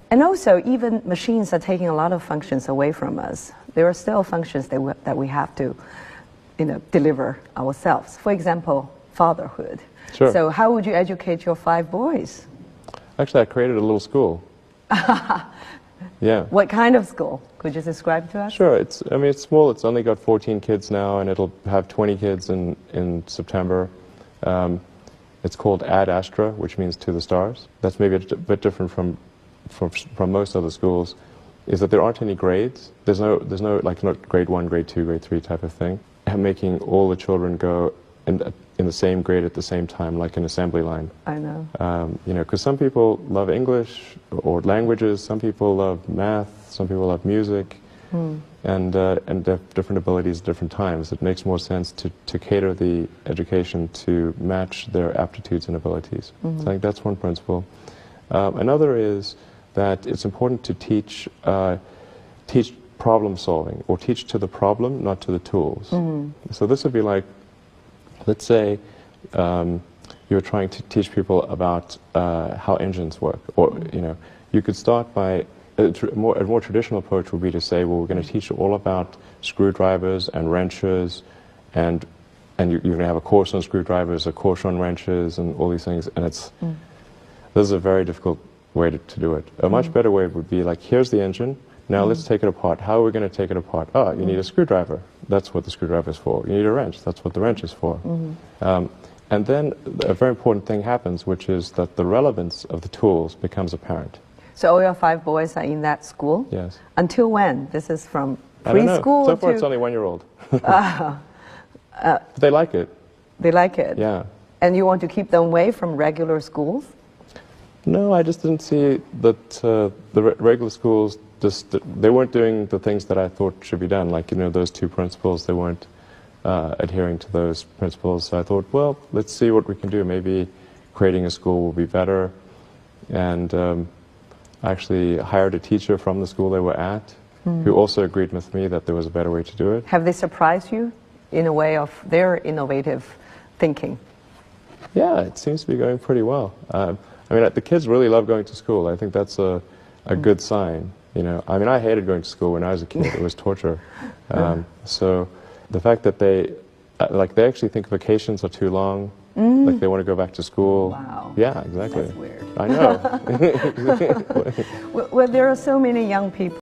And also, even machines are taking a lot of functions away from us. There are still functions that we have to, deliver ourselves. For example, fatherhood. Sure. So how would you educate your 5 boys? Actually, I created a little school. Yeah. What kind of school? Could you describe to us? Sure. It's small. It's only got 14 kids now, and it'll have 20 kids in September. It's called Ad Astra, which means to the stars. That's maybe a bit different from most other schools, is that there aren't any grades. There's no like not grade 1, grade 2, grade 3 type of thing. Making all the children go in the same grade at the same time, like an assembly line. I know. Because some people love English or languages, some people love math, some people love music, and they have different abilities at different times. It makes more sense to cater the education to match their aptitudes and abilities. So I think that's one principle. Another is that it's important to teach problem solving, or teach to the problem, not to the tools. So this would be like, let's say you're trying to teach people about how engines work, or you could start by a more traditional approach would be to say, well, we're going to teach you all about screwdrivers and wrenches, and you're going to have a course on screwdrivers, a course on wrenches, and all these things. And this is a very difficult way to do it. A much better way would be like, here's the engine. Now let's take it apart. How are we going to take it apart? Oh, you need a screwdriver. That's what the screwdriver is for. You need a wrench. That's what the wrench is for. And then a very important thing happens, which is that the relevance of the tools becomes apparent. So all your 5 boys are in that school? Yes. Until when? This is from preschool? I don't know. So far it's only 1-year-old. But they like it. They like it? Yeah. And you want to keep them away from regular schools? No, I just didn't see that the regular schools, they weren't doing the things that I thought should be done. Like, those 2 principles, they weren't adhering to those principles. So I thought, well, let's see what we can do. Maybe creating a school will be better. And I actually hired a teacher from the school they were at, who also agreed with me that there was a better way to do it. Have they surprised you in a way of their innovative thinking? Yeah, it seems to be going pretty well. The kids really love going to school. I think that's a good sign. I hated going to school when I was a kid. It was torture. So the fact that they actually think vacations are too long, like they want to go back to school. Wow. Yeah, exactly. That's weird. I know. Well, there are so many young people